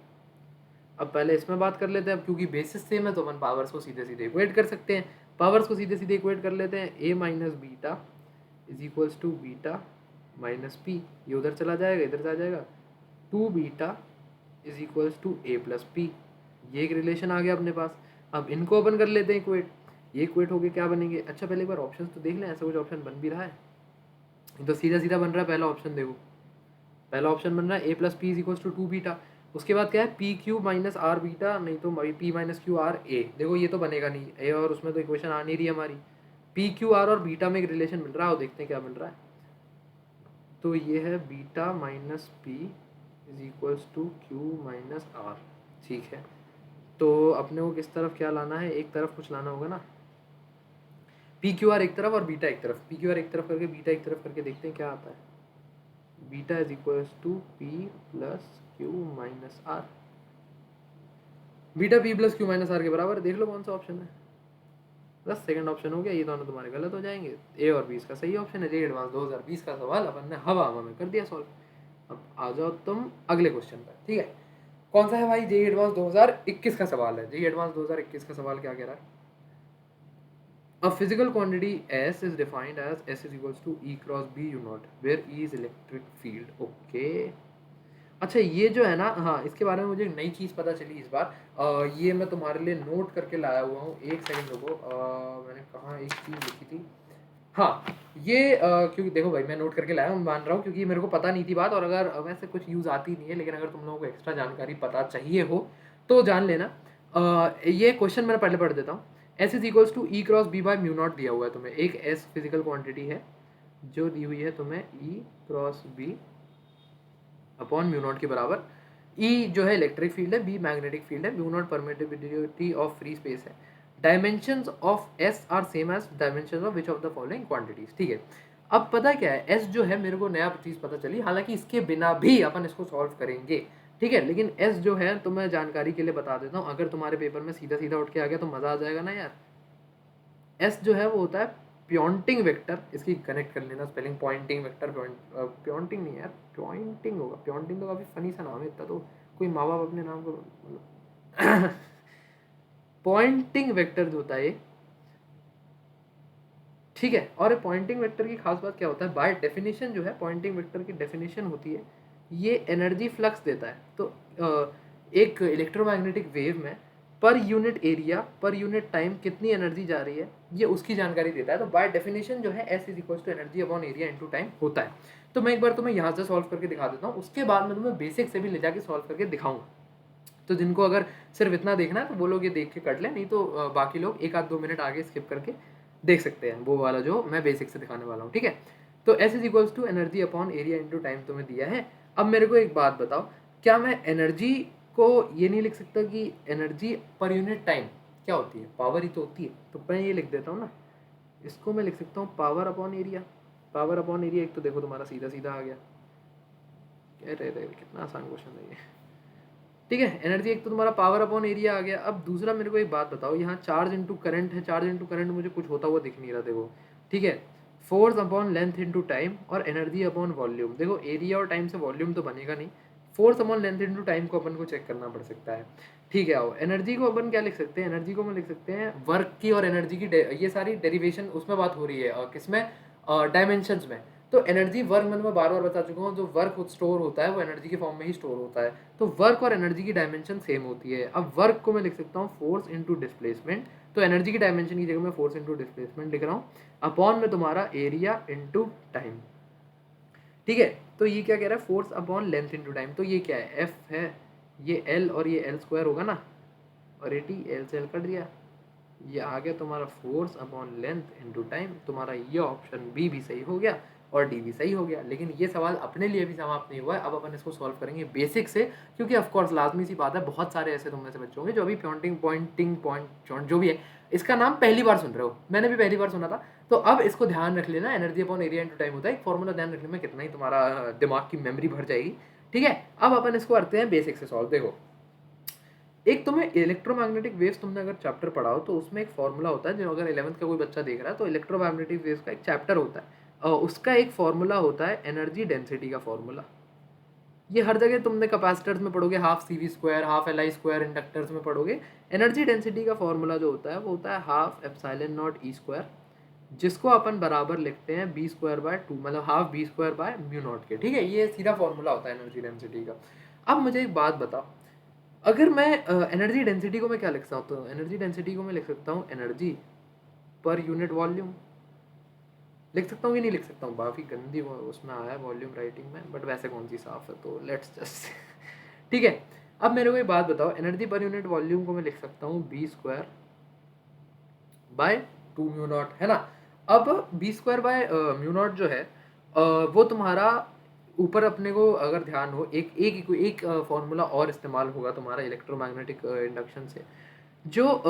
अब पहले इसमें बात कर लेते हैं, अब क्योंकि बेसिस सेम है तो अपन पावर्स को सीधे सीधे इक्वेट कर सकते हैं। पावर्स को सीधे सीधे इक्वेट कर लेते हैं, A minus beta is equals to beta minus P, ये उधर चला जाएगा इधर से आ जाएगा, two beta is equals to A plus P. ये एक रिलेशन आ गया अपने पास। अब इनको अपन कर लेते हैं इक्वेट, ये इक्वेट हो गए क्या बनेंगे? अच्छा पहले एक बार ऑप्शन तो देख लें, ऐसा कुछ ऑप्शन बन भी रहा है? तो सीधा सीधा बन रहा है पहला ऑप्शन, देखो पहला ऑप्शन बन रहा है A plus P is equals to 2 beta. उसके बाद क्या है P Q minus R beta, नहीं तो P minus Q R A. देखो ये तो बनेगा नहीं, ए और उसमें तो इक्वेशन आ नहीं रही हमारी। पी क्यू आर और बीटा में एक रिलेशन मिल रहा है, और देखते हैं क्या मिल रहा है। तो ये है beta minus P is equals to Q minus R. ठीक है, तो अपने को किस तरफ क्या लाना है, एक तरफ कुछ लाना होगा ना। पी क्यू आर एक तरफ और बीटा एक तरफ, पी क्यू आर एक तरफ करके बीटा एक तरफ करके देखते हैं क्या आता है। Beta is equals to P plus Q minus R. Beta P plus Q minus R के बराबर, देख लो कौन सा ऑप्शन है। बस सेकंड ऑप्शन हो गया, ये दोनों तुम्हारे गलत हो जाएंगे। ए और बी इसका सही ऑप्शन है। जे एडवांस 2020 का सवाल अपन ने हवा हवा में कर दिया सॉल्व। अब आ जाओ तुम अगले क्वेश्चन पर। ठीक है, कौन सा है भाई, जे एडवांस 2021 का सवाल है। जे एडवांस 2021 का सवाल क्या कह रहा है। A physical quantity S is defined as S is equals to E cross B U naught where E is electric field. Okay. अच्छा ये जो है ना, हाँ इसके बारे में मुझे एक नई चीज़ पता चली इस बार। ये मैं तुम्हारे लिए नोट करके लाया हुआ हूँ, एक सेकंड रुको। मैंने कहाँ एक चीज़ लिखी थी। हाँ ये क्योंकि देखो भाई मैं नोट करके लाया हूँ, मान रहा हूँ क्योंकि मेरे को पता नहीं थी बात, और अगर वैसे कुछ यूज़ आती नहीं है, लेकिन अगर तुम लोगों को एक्स्ट्रा जानकारी पता चाहिए हो तो जान लेना। ये क्वेश्चन मैंने पहले पढ़ देता हूँ। S is equals to E cross B by mu naught दिया हुआ है तुम्हें। एक एस फिजिकल क्वांटिटी है जो दी हुई है तुम्हें, E cross B upon mu naught के बराबर। ई जो है इलेक्ट्रिक फील्ड है, बी मैग्नेटिक फील्ड है, mu naught permittivity of free space है। Dimensions of S are same as dimensions of which of the following quantities. ठीक है, अब पता क्या है, एस जो है मेरे को नया चीज़ पता चली, हालांकि इसके बिना भी अपन इसको सॉल्व करेंगे। ठीक है, लेकिन एस जो है तो मैं जानकारी के लिए बता देता हूँ, अगर तुम्हारे पेपर में सीधा सीधा उठ के आ गया तो मज़ा आ जाएगा ना यार। एस जो है वो होता है पॉइंटिंग वेक्टर, इसकी कनेक्ट कर लेना स्पेलिंग, पॉइंटिंग वेक्टर, पॉइंटिंग नहीं यार, पॉइंटिंग होगा। पॉइंटिंग तो काफ़ी फनी सा नाम है, इतना तो कोई माँ बाप अपने नाम को पॉइंटिंग वेक्टर जो होता है ये, ठीक है। और पॉइंटिंग वेक्टर की खास बात क्या होता है, बाय डेफिनेशन जो है पॉइंटिंग वेक्टर की डेफिनेशन होती है ये एनर्जी फ्लक्स देता है। तो एक इलेक्ट्रोमैग्नेटिक वेव में per unit area per unit time कितनी एनर्जी जा रही है, ये उसकी जानकारी देता है। तो बाय डेफिनेशन जो है S is equal to energy upon area into time होता है। तो मैं एक बार तुम्हें यहाँ से सॉल्व करके दिखा देता हूँ, उसके बाद मैं तुम्हें बेसिक से भी ले जाके सॉल्व करके दिखाऊंगा। तो जिनको अगर सिर्फ इतना देखना है तो वो लोग ये देख के कर लें, नहीं तो बाकी लोग एक आध 2 मिनट आगे स्किप करके देख सकते हैं वो वाला जो मैं बेसिक से दिखाने वाला हूँ। ठीक है, तो S is equals to energy upon area into time तुम्हें दिया है। अब मेरे को एक बात बताओ, क्या मैं एनर्जी को ये नहीं लिख सकता कि एनर्जी पर यूनिट टाइम क्या होती है, पावर ही तो होती है। तो मैं ये लिख देता हूँ ना, इसको मैं लिख सकता हूँ power upon area. Power upon area एक तो देखो तुम्हारा सीधा सीधा आ गया, अरे अरे कितना आसान क्वेश्चन है ये। ठीक है, एनर्जी एक तो तुम्हारा पावर अपॉन एरिया आ गया। अब दूसरा मेरे को एक बात बताओ, यहाँ चार्ज इंटू करंट है, चार्ज इंटू करंट मुझे कुछ होता हुआ दिख नहीं रहा देखो। ठीक है, force upon length into time और एनर्जी अपॉन वॉल्यूम। देखो एरिया और टाइम से वॉल्यूम तो बनेगा नहीं, force upon length into time को अपन को चेक करना पड़ सकता है। ठीक है, आओ एनर्जी को अपन क्या लिख सकते हैं, एनर्जी को मैं लिख सकते हैं वर्क की और एनर्जी की, ये सारी डेरिवेशन उसमें बात हो रही है किसमें, डायमेंशंस में। तो एनर्जी वर्क मैं तुम्हें बार बार बता चुका हूँ, जो वर्क स्टोर होता है वो एनर्जी के फॉर्म में ही स्टोर होता है। तो वर्क और एनर्जी की डायमेंशन सेम होती है। अब वर्क को मैं लिख सकता हूँ फोर्स इंटू डिस्प्लेसमेंट, तो एनर्जी की डायमेंशन की जगह मैं फोर्स इंटू डिस्प्लेसमेंट लिख रहा हूँ, अपॉन में तुम्हारा एरिया इंटू टाइम। ठीक है, तो ये क्या कह रहा है, force upon length into time. तो ये क्या है, एफ है, ये एल और ये एल स्क्वायर होगा ना, और ये टी, एल से एल कट दिया, ये आ गया तुम्हारा force upon length into time. तुम्हारा ये ऑप्शन बी भी सही हो गया और डी भी सही हो गया। लेकिन ये सवाल अपने लिए भी समाप्त नहीं हुआ है, अब अपन इसको सॉल्व करेंगे बेसिक से, क्योंकि ऑफ कोर्स लाजमी सी बात है, बहुत सारे ऐसे तुम में से बच्चे होंगे जो अभी पॉइंट जो भी है इसका नाम पहली बार सुन रहे हो, मैंने भी पहली बार सुना था। तो अब इसको ध्यान रख लेना, energy upon area into time होता है, एक फॉर्मूला ध्यान रखने में कितना ही तुम्हारा दिमाग की मेमोरी भर जाएगी। ठीक है, अब अपन इसको करते हैं बेसिक से सॉल्व। देखो एक तुम्हें इलेक्ट्रोमैग्नेटिक वेव्स तुमने अगर चैप्टर पढ़ा हो तो उसमें एक फॉर्मूला होता है, जो अगर 11th का कोई बच्चा देख रहा है तो इलेक्ट्रोमैग्नेटिक वेव्स का एक चैप्टर होता है, उसका एक फॉर्मूला होता है एनर्जी डेंसिटी का फॉर्मूला। ये हर जगह तुमने कैपेसिटर्स में पढ़ोगे, half C V square, half L I square, inductors में पढ़ोगे। एनर्जी डेंसिटी का फॉर्मूला जो होता है वो होता है half epsilon not E square, जिसको अपन बराबर लिखते हैं बी स्क्वायर बाय 2, मतलब half B square by mu naught के। ठीक है, ये सीधा फॉर्मूला होता है एनर्जी डेंसिटी का। अब मुझे एक बात बताओ, अगर मैं एनर्जी डेंसिटी को मैं क्या लिख सकता हूँ, एनर्जी डेंसिटी को मैं लिख सकता हूँ एनर्जी पर यूनिट वॉल्यूम। लिख सकता हूँ कि नहीं लिख सकता हूँ? काफ़ी गंदी वो उसमें आया वॉल्यूम राइटिंग में, बट वैसे कौन सी साफ है, तो लेट्स जस्ट ठीक है। अब मेरे को एक बात बताओ, एनर्जी पर यूनिट वॉल्यूम को मैं लिख सकता हूँ B square by 2 mu naught, है ना। अब B square by mu naught जो है वो तुम्हारा ऊपर अपने को अगर ध्यान हो, एक फॉर्मूला और इस्तेमाल होगा तुम्हारा इलेक्ट्रोमैग्नेटिक इंडक्शन से। जो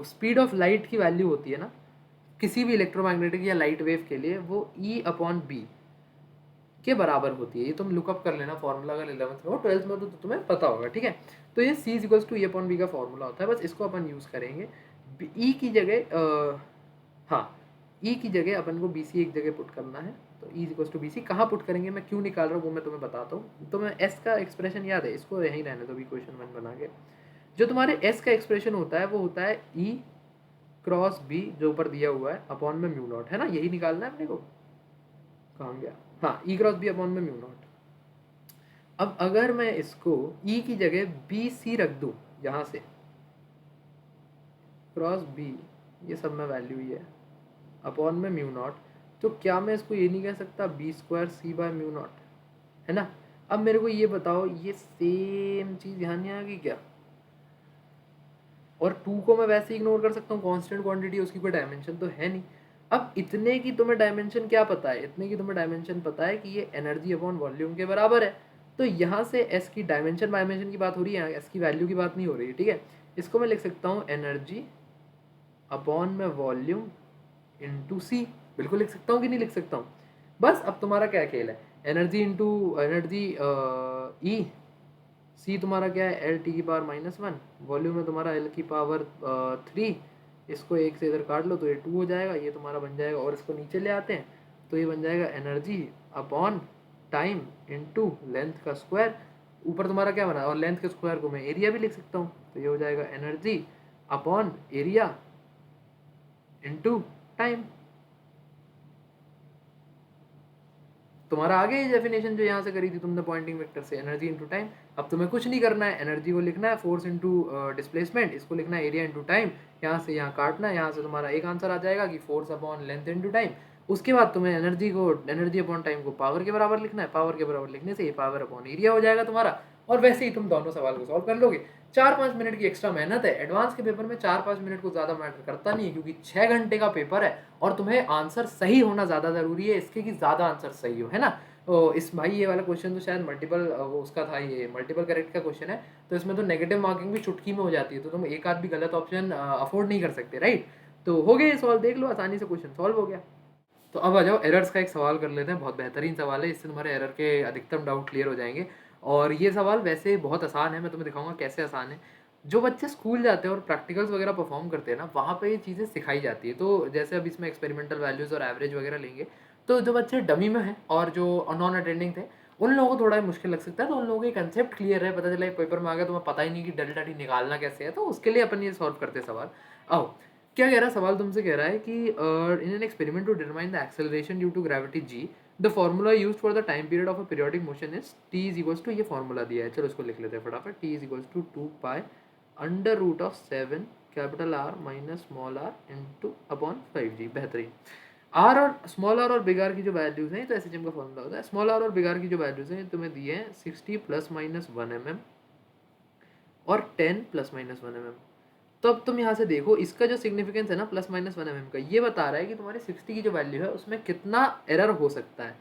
स्पीड ऑफ लाइट की वैल्यू होती है ना किसी भी इलेक्ट्रोमैग्नेटिक या लाइट वेव के लिए, वो ई अपॉन बी के बराबर होती है। ये तुम लुकअप कर लेना फॉर्मूला, अगर 11th में हो, 12th में तो तुम्हें पता होगा, ठीक है। तो ये C equals to E upon B का फॉर्मूला होता है, बस इसको अपन यूज़ करेंगे। ई की जगह हाँ, ई की जगह अपन को बी सी एक जगह पुट करना है, तो E equals to B C कहाँ पुट करेंगे, मैं क्यों निकाल रहा हूँ वो मैं तुम्हें बताता हूँ। तो मैं एस का एक्सप्रेशन याद है, इसको यहीं रहने दो, भी क्वेश्चन 1 बना के। जो तुम्हारे एस का एक्सप्रेशन होता है वो होता है ई क्रॉस बी, जो ऊपर दिया हुआ है, अपॉन में म्यू नॉट, है ना, यही निकालना है अपने को। कहाँ गया, हाँ, ई क्रॉस बी अपॉन में म्यू नॉट। अब अगर मैं इसको ई की जगह बी सी रख दूँ यहाँ से, क्रॉस बी, ये सब में वैल्यू ही है, अपॉन में म्यू नॉट, तो क्या मैं इसको ये नहीं कह सकता B square C by mu naught, है ना। अब मेरे को ये बताओ, ये सेम चीज़ ध्यान नहीं आ गई क्या? और टू को मैं वैसे इग्नोर कर सकता हूँ, कांस्टेंट क्वांटिटी, उसकी कोई डायमेंशन तो है नहीं। अब इतने की तुम्हें डायमेंशन क्या पता है, इतने की तुम्हें डायमेंशन पता है कि ये एनर्जी अपॉन वॉल्यूम के बराबर है। तो यहाँ से एस की डायमेंशन की बात हो रही है, एस की वैल्यू की बात नहीं हो रही है, ठीक है। इसको मैं लिख सकता हूँ एनर्जी अपॉन में वॉल्यूम इंटू सी, बिल्कुल लिख सकता हूँ कि नहीं लिख सकता हूँ? बस अब तुम्हारा क्या खेल है, एनर्जी इंटू एनर्जी ई, सी तुम्हारा क्या है, एल टी की पावर -1, वॉल्यूम है तुम्हारा एल की पावर 3, इसको एक से इधर काट लो तो ये 2 हो जाएगा, ये तुम्हारा बन जाएगा, और इसको नीचे ले आते हैं तो ये बन जाएगा energy upon time into length का स्क्वायर। ऊपर तुम्हारा क्या बना, और लेंथ के स्क्वायर को मैं एरिया भी लिख सकता हूँ, तो ये हो जाएगा energy upon area into time. तुम्हारा आ गया ये डेफिनेशन जो यहाँ से करी थी तुमने पॉइंटिंग वेक्टर से, एनर्जी इंटू टाइम। अब तुम्हें कुछ नहीं करना है, एनर्जी को लिखना है फोर्स इंटू डिस्प्लेसमेंट, इसको लिखना है एरिया इंटू टाइम, यहाँ से यहाँ काटना है, यहाँ से तुम्हारा एक आंसर आ जाएगा कि force upon length into time. उसके बाद तुम्हें एनर्जी अपॉन टाइम को पावर के बराबर लिखना है, पावर के बराबर लिखने से ये पावर अपॉन एरिया हो जाएगा तुम्हारा, और वैसे ही तुम दोनों सवाल को सॉल्व कर लोगे। 4-5 मिनट की एक्स्ट्रा मेहनत है, एडवांस के पेपर में 4-5 मिनट को ज़्यादा मैटर करता नहीं है, क्योंकि 6 घंटे का पेपर है और तुम्हें आंसर सही होना ज़्यादा ज़रूरी है इसके, कि ज़्यादा आंसर सही हो, है ना। तो इस भाई ये वाला क्वेश्चन तो शायद मल्टीपल वो उसका था, ये मल्टीपल करेक्ट का क्वेश्चन है, तो इसमें तो नेगेटिव मार्किंग भी चुटकी में हो जाती है, तो तुम एक आध भी गलत ऑप्शन अफोर्ड नहीं कर सकते, राइट। तो हो गया ये सॉल्व, देख लो आसानी से क्वेश्चन सॉल्व हो गया। तो अब आ जाओ एरर्स का एक सवाल कर लेते हैं, बहुत बेहतरीन सवाल है, इससे तुम्हारे एरर के अधिकतम डाउट क्लियर हो जाएंगे। और ये सवाल वैसे बहुत आसान है, मैं तुम्हें दिखाऊंगा कैसे आसान है। जो बच्चे स्कूल जाते हैं और प्रैक्टिकल्स वगैरह परफॉर्म करते हैं ना, वहाँ पे ये चीज़ें सिखाई जाती है। तो जैसे अब इसमें एक्सपेरिमेंटल वैल्यूज़ और एवरेज वगैरह लेंगे, तो जो बच्चे डमी में हैं और जो नॉन अटेंडिंग थे, उन लोगों को थोड़ा मुश्किल लग सकता है। तो उन लोगों के कंसेप्ट क्लियर है, पता चला पेपर में आ गया तुम्हें पता ही नहीं कि डेल्टा टी निकालना कैसे है, तो उसके लिए अपन ये सॉल्व करते हैं सवाल। आओ, क्या कह रहा है सवाल, तुमसे कह रहा है कि in an experiment to determine the acceleration due to gravity g, the formula used for the time period of a periodic motion is T is equals to, ये फॉर्मूला दिया है, चलो इसको लिख लेते हैं फटाफट, T is equals to 2 pi under root of 7 capital R minus small R into upon 5g। बेहतरीन। आर और स्मॉल आर और बिग आर की जो वैल्यूज हैं, तो एस एच एम का फॉर्मूला होता है, स्मॉल आर और बिग आर की जो वैल्यूज हैं तुम्हें दिए हैं 60 ±1 mm और 10 ±1 mm। तो अब तुम यहाँ से देखो, इसका जो सिग्निफिकेंस है ना ±1 mm का, ये बता रहा है कि तुम्हारी 60 की जो वैल्यू है उसमें कितना एरर हो सकता है,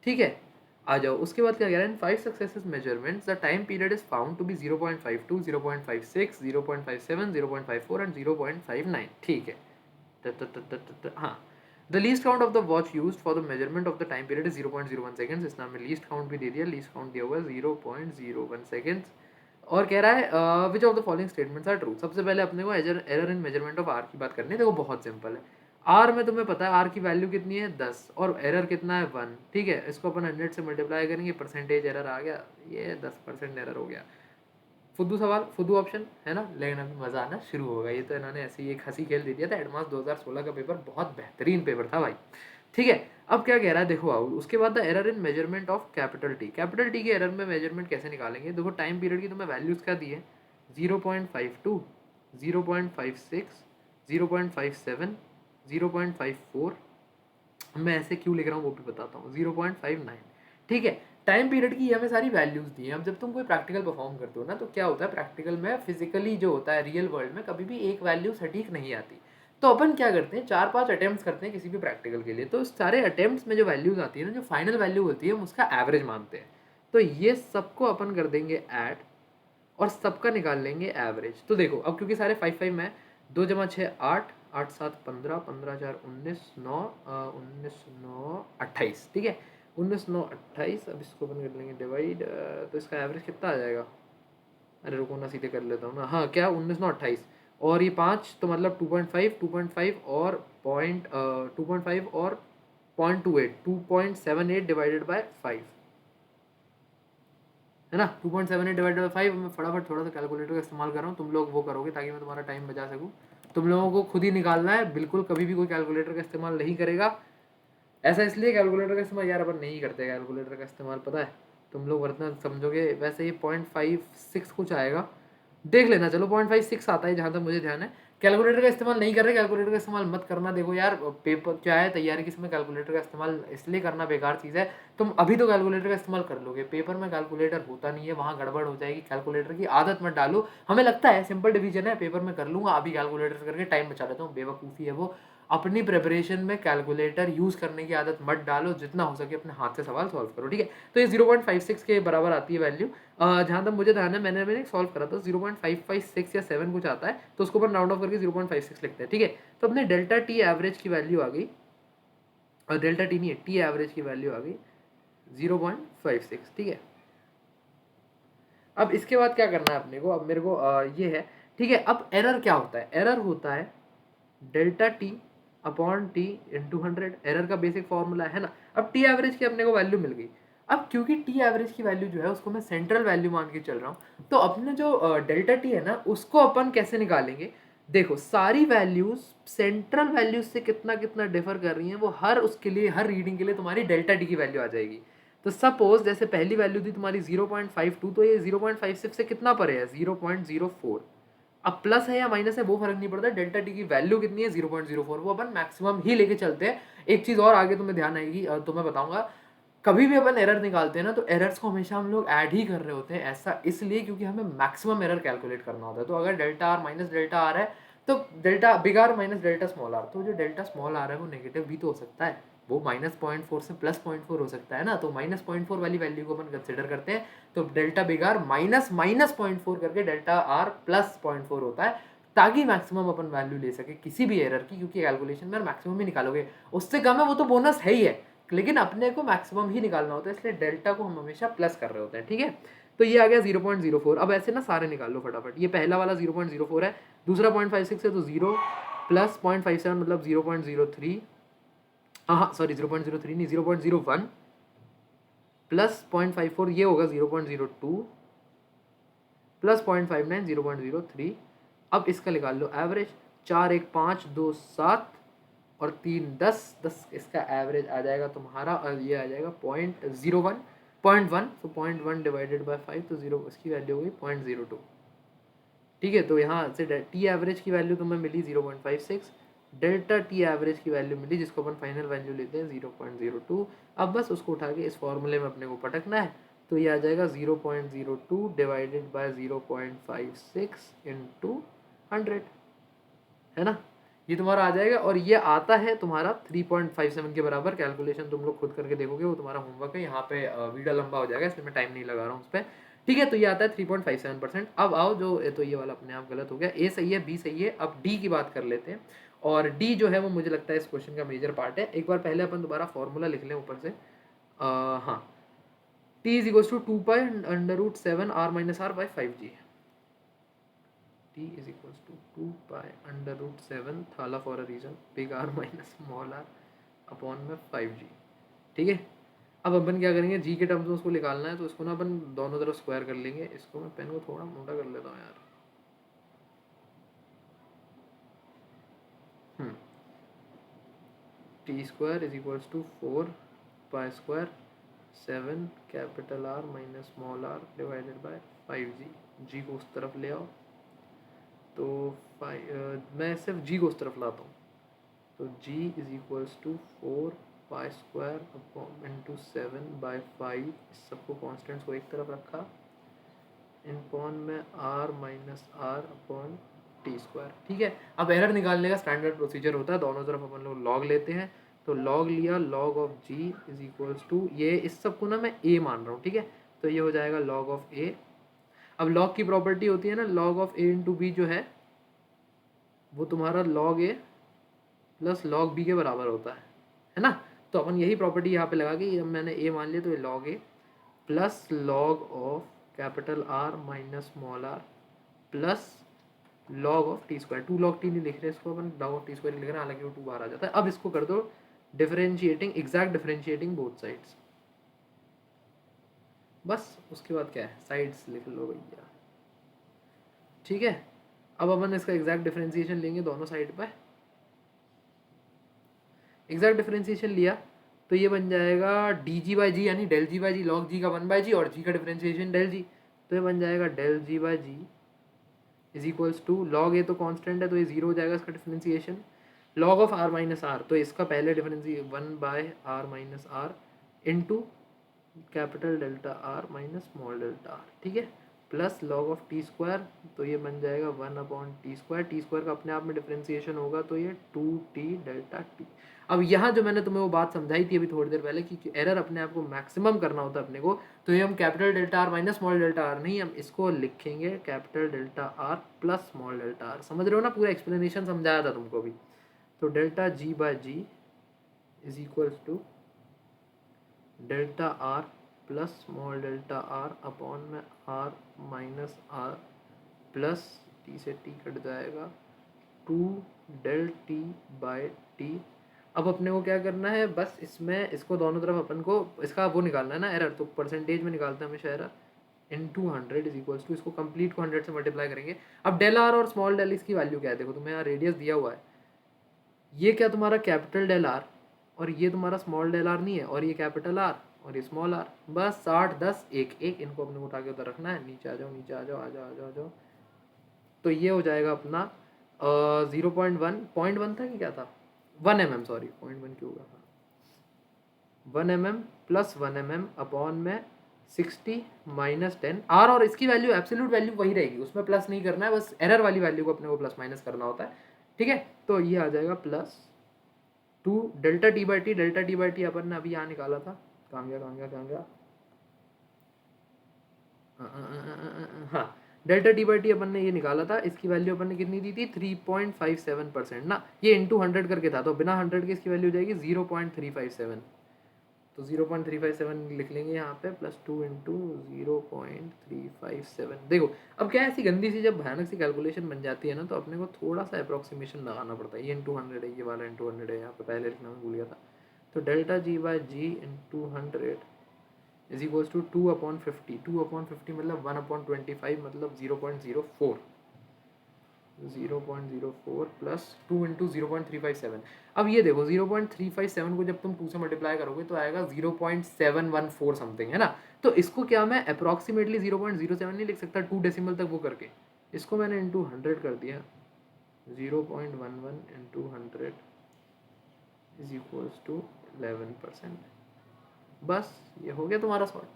ठीक है। आ जाओ, उसके बाद क्या कह रहा है, in 5 successive measurements the time period is found to be 0.52, 0.56, 0.57, 0.54 and 0.59, ठीक है। हाँ, the least count of the watch used for the measurement of the time period is 0.01 seconds. इस नाम में लीस्ट काउंट भी दे दिया, लीस्ट काउंट दिया हुआ है 0.01 सेकंड्स। और कह रहा है which of the following statements are true. सबसे पहले अपने को error in measurement of R की बात करनी है। देखो बहुत सिंपल है, आर में तुम्हें पता है आर की वैल्यू कितनी है 10 और एरर कितना है 1, ठीक है। इसको अपन 100 से मल्टीप्लाई करेंगे, परसेंटेज एरर आ गया, ये 10% एरर हो गया। फुद्दू सवाल, फुद्दू ऑप्शन है ना, लेकिन अभी मज़ा आना शुरू होगा। ये तो इन्होंने ऐसे ही एक हंसी खेल दे दिया था। एडवांस 2016 का पेपर बहुत बेहतरीन पेपर था भाई, ठीक है। अब क्या कह रहा है देखो, आओ उसके बाद the error in measurement of capital T. Capital T के एरर में मेजरमेंट कैसे निकालेंगे, देखो टाइम पीरियड की तुम्हें वैल्यूज़ क्या दी है, 0.52, 0.56, 0.57, 0.54 मैं ऐसे क्यों लिख रहा हूँ वो भी बताता हूँ, 0.59। ठीक है, टाइम पीरियड की हमें सारी वैल्यूज़ दी हैं। अब जब तुम कोई प्रैक्टिकल परफॉर्म करते हो ना, तो क्या होता है प्रैक्टिकल में, फिजिकली जो होता है रियल वर्ल्ड में कभी भी एक वैल्यू सटीक नहीं आती। तो अपन क्या करते हैं, 4-5 अटेम्प्ट्स करते हैं किसी भी प्रैक्टिकल के लिए, तो उस सारे अटेम्प्ट्स में जो वैल्यूज़ आती है ना, जो फाइनल वैल्यू होती है, हम उसका एवरेज मानते हैं। तो ये सबको अपन कर देंगे ऐड, और सबका निकाल लेंगे एवरेज। तो देखो अब क्योंकि सारे 5-5 में, 2 जमा 6 8, 8 7 15, 15 4 19, 9 19 9 28। ठीक है, 19 9 28। अब इसको अपन कर लेंगे डिवाइड, तो इसका एवरेज कितना आ जाएगा, अरे रुको ना सीधे कर लेता हूँ ना, हाँ क्या 19 9 28, और ये 5 तो मतलब 2.5, 2.5 और पॉइंट 2.5 और 0.28, 2.78 डिवाइडेड बाय 5 है ना। 2.78 डिवाइडेड बाई 5। मैं फटाफट थोड़ा सा कैलकुलेटर का इस्तेमाल कर रहा हूँ, तुम लोग वो करोगे ताकि मैं तुम्हारा टाइम बचा सकूँ। तुम लोगों को खुद ही निकालना है, बिल्कुल कभी भी कोई कैलकुलेटर का इस्तेमाल नहीं करेगा। ऐसा इसलिए कैलकुलेटर का इस्तेमाल यार अपन नहीं करते कैलकुलेटर का इस्तेमाल, पता है तुम लोग वरना समझोगे। वैसे ही 0.56 कुछ आएगा, देख लेना। चलो 0.56 आता है जहाँ तक मुझे ध्यान है। कैलकुलेटर का इस्तेमाल नहीं कर रहे, कैलकुलेटर का इस्तेमाल मत करना। देखो यार, पेपर क्या है, तैयारी किस में कैलकुलेटर का इस्तेमाल इसलिए करना बेकार चीज़ है। तुम अभी तो कैलकुलेटर का इस्तेमाल कर लोगे, पेपर में कैलकुलेटर होता नहीं है, वहाँ गड़बड़ हो जाएगी। कैलकुलेटर की आदत मत डालो। हमें लगता है सिंपल डिवीजन है, पेपर में कर लूंगा, अभी कैलकुलेटर करके टाइम बचा लेता हूँ, बेवकूफ़ी है वो। अपनी प्रिपरेशन में कैलकुलेटर यूज़ करने की आदत मत डालो, जितना हो सके अपने हाथ से सवाल सॉल्व करो। ठीक है, तो ये 0.56 के बराबर आती है वैल्यू। जहाँ तक मुझे ध्यान है, मैंने सॉल्व करा था, 0.556 या 7 कुछ आता है, तो उसको अपन राउंड ऑफ करके 0.56 लिखते हैं। ठीक है, तो अपने डेल्टा टी एवरेज की वैल्यू आ गई, और डेल्टा टी नहीं है, टी एवरेज की वैल्यू आ गई 0.56। ठीक है, अब इसके बाद क्या करना है अपने को, अब मेरे को ये है। ठीक है, अब एरर क्या होता है, एरर होता है delta T upon T into 100। Error का बेसिक फॉर्मूला है ना। अब टी एवरेज की अपने को वैल्यू मिल गई। अब क्योंकि टी एवरेज की वैल्यू जो है उसको मैं सेंट्रल वैल्यू मान के चल रहा हूँ, तो अपने जो डेल्टा टी है ना, उसको अपन कैसे निकालेंगे। देखो सारी वैल्यूज सेंट्रल वैल्यूज से कितना कितना डिफर कर रही हैं, वो हर उसके लिए, हर रीडिंग के लिए तुम्हारी डेल्टा टी की वैल्यू आ जाएगी। तो सपोज जैसे पहली वैल्यू थी तुम्हारी 0.52, तो ये 0.56 से कितना परे है, 0.04। अब प्लस है या माइनस है वो फर्क नहीं पड़ता, डेल्टा टी की वैल्यू कितनी है 0.04, वो अपन मैक्सिमम ही लेके चलते हैं। एक चीज और आगे तुम्हें ध्यान आएगी, तो मैं बताऊंगा। कभी भी अपन एरर निकालते हैं ना, तो एरर्स को हमेशा हम लोग ऐड ही कर रहे होते हैं। ऐसा इसलिए क्योंकि हमें मैक्सिमम एरर कैलकुलेट करना होता है। तो अगर delta R minus delta R है, तो delta big R minus delta small R, तो जो डेल्टा स्मॉल आर है वो नेगेटिव भी तो हो सकता है, वो -0.4 से +0.4 हो सकता है ना। तो -0.4 वाली वैल्यू को अपन कंसिडर करते हैं। तो डेल्टा बिग आर -0.4 करके डेल्टा आर +0.4 होता है, ताकि मैक्सिमम अपन वैल्यू ले सके किसी भी एरर की, क्योंकि कैलकुलेशन में मैक्सिमम ही निकालोगे। उससे कम है वो तो बोनस है ही है, लेकिन अपने को मैक्सिमम ही निकालना होता है, इसलिए डेल्टा को हम हमेशा प्लस कर रहे होते हैं। ठीक है, तो ये आ गया 0.04। अब ऐसे ना सारे निकाल लो फटाफट। ये पहला वाला 0.04 है, दूसरा 0.56 है, तो 0 प्लस 0.57 मतलब 0.03। हाँ सॉरी, 0.03 नहीं, 0.01 प्लस 0.54 ये होगा 0.02 प्लस 0.59 0.03। अब इसका निकाल लो एवरेज। 4 1 5 2 7 और 3 10 10, इसका एवरेज आ जाएगा तुम्हारा, और ये आ जाएगा 0.01 0.1, तो 0.1 डिवाइडेड बाय 5, तो जीरो, इसकी वैल्यू होगी 0.02। ठीक है, तो यहाँ से टी एवरेज की वैल्यू तुम्हें मिली 0.56, डेल्टा टी एवरेज की वैल्यू मिली जिसको अपन फाइनल वैल्यू लेते हैं 0.02। अब बस उसको उठा के इस फॉर्मूले में अपने को पटकना है, तो ये आ जाएगा 0.02 डिवाइडेड बाय 0.56 इंटू 100, है ना। ये तुम्हारा आ जाएगा, और ये आता है तुम्हारा 3.57 के बराबर। कैलकुलेशन तुम लोग खुद करके देखोगे, वो तुम्हारा होमवर्क है। यहाँ पे वीडियो लंबा हो जाएगा, इसलिए मैं टाइम नहीं लगा रहा हूँ उस पर। ठीक है, तो ये आता है 3.57%। अब आओ जो, तो ये वाला अपने आप गलत हो गया, ए सही है, बी सही है। अब डी की बात कर लेते हैं, और डी जो है वो मुझे लगता है इस क्वेश्चन का मेजर पार्ट है। एक बार पहले अपन दोबारा फॉर्मूला लिख लें ऊपर से। हाँ, T is equals to 2π√7 r-r/5g। T is equals to 2π√7 थाला for a reason big R minus small R upon में 5g। ठीक है, अब अपन क्या करेंगे, जी के टर्म्स में उसको निकालना है, तो इसको ना अपन दोनों तरफ स्क्वायर कर लेंगे। इसको मैं पेन को थोड़ा मोटा कर लेता हूँ यार। T square is equals to 4π² 7 capital R minus small R divided by 5g। G को उस तरफ ले आओ, तो मैं सिर्फ जी को उस तरफ लाता हूँ, तो g is equals to 4 pi square upon into 7/5, इस सबको कॉन्स्टेंट्स को एक तरफ रखा, इनपॉन में r minus R upon T square. ठीक है, अब एरर निकालने का स्टैंडर्ड प्रोसीजर होता है, दोनों तरफ अपन लोग लॉग लेते हैं। तो लॉग लिया, log of g is equals to, ये इस सब को ना मैं a मान रहा हूँ, ठीक है, तो ये हो जाएगा log ऑफ a। अब लॉग की प्रॉपर्टी होती है ना, log of a into B जो है वो तुम्हारा log a plus log b के बराबर होता है ना। तो अपन यही प्रॉपर्टी यहाँ पे लगा के, जब मैंने a मान लिया तो ये log a plus log of capital R minus small r plus log of T square. 2 log t नहीं लिख रहे इसको अपन, log ऑफ टी स्क्वायर लिख रहे हैं, हालांकि वो 2 बार आ जाता है। अब इसको कर दो differentiating, exact differentiating both sides, बस उसके बाद क्या है, साइड्स लिख लो भैया। ठीक है, अब अपन इसका एग्जैक्ट डिफरेंशिएशन लेंगे दोनों साइड पर। एग्जैक्ट डिफरेंशिएशन लिया तो ये बन जाएगा डी जी बाई जी, यानी del ji by g, log g का 1/g और जी का डिफरेंशिएशन डेल जी, तो ये बन जाएगा del ji by G is equals to, log A तो कांस्टेंट है तो ये 0 हो जाएगा इसका differentiation, log of r minus R, तो इसका पहले differentiation 1/r minus R into capital delta R minus small delta R, ठीक है, plus log of T square, तो ये बन जाएगा 1/t स्क्वायर, टी स्क्वायर का अपने आप में डिफरेंशिएशन होगा तो ये 2t डेल्टा टी। अब यहाँ जो मैंने तुम्हें वो बात समझाई थी अभी थोड़ी देर पहले कि एरर अपने आप को मैक्सिमम करना होता है अपने को, तो ये हम capital delta R minus small delta are नहीं, हम इसको लिखेंगे capital delta R plus small delta are. समझ रहे हो ना, पूरा एक्सप्लेनेशन समझाया था तुमको भी। तो delta ji by G is equals to delta R plus small delta R upon में R minus R plus T से टी कट जाएगा 2 डेल टी बाई टी। अब अपने को क्या करना है, बस इसमें इसको दोनों तरफ अपन को इसका वो निकालना है ना एरर, तो परसेंटेज में निकालते हैं हमेशा error, into 100 is equals to, इसको कंप्लीट को 100 से मल्टीप्लाई करेंगे। अब डेल आर और स्मॉल डेल इसकी वैल्यू क्या है, देखो तुम्हें यहाँ रेडियस दिया हुआ है, ये क्या तुम्हारा कैपिटल डेल आर और ये तुम्हारा स्मॉल डेल आर नहीं है, और ये कैपिटल आर और ये स्मॉल आर, बस 60 10 1 1, इनको अपने को उठा के उधर रखना है। नीचे आ जाओ, नीचे आ जाओ, आ जाओ आ जाओ आ जाओ, तो ये हो जाएगा अपना 0.1 था कि क्या था, 1 mm, सॉरी 0.1 क्यों होगा, 1 mm प्लस 1 mm अपॉन में 60 माइनस 10 आर, और इसकी वैल्यू एब्सोल्यूट वैल्यू वही रहेगी, उसमें प्लस नहीं करना है, बस एरर वाली वैल्यू को अपने को प्लस माइनस करना होता है। ठीक है, तो ये आ जाएगा plus 2 delta T by T, delta T by T अपन ने अभी यहाँ निकाला था, कहाँ गया कहाँ गया कहाँ गया, हाँ डेल्टा टी बाई टी अपन ने ये निकाला था, इसकी वैल्यू अपन ने कितनी दी थी 3.57% ना, ये इंटू 100 करके था, तो बिना 100 के इसकी वैल्यू हो जाएगी 0.357, तो 0.357 लिख लेंगे यहाँ पे, प्लस 2 इंटू 0.357। देखो अब क्या है, ऐसी गंदी सी जब भयानक सी कैलकुलेशन बन जाती है ना, तो अपने को थोड़ा सा अप्रोक्सीमेशन लगाना पड़ता है, ये इंटू 100 है, ये वाला इंटू 100 है, यहाँ पे पहले लिखना मैं भूल गया था। तो delta ji by g into 100 is equals to 2/50, 2/50 मतलब 1/25 मतलब 0.04, 0.04 प्लस 2 इंटू 0.357। अब ये देखो 0.357 को जब तुम 2 से मल्टीप्लाई करोगे तो आएगा 0.714 समथिंग, है ना। तो इसको क्या मैं अप्रॉक्सीमेटली 0.07 नहीं लिख सकता 2 डेसिमल तक वो करके, इसको मैंने इंटू 100 कर दिया, 0.11 इंटू 100 इज इक्वल्स टू 11%, बस ये हो गया तुम्हारा सॉल्व,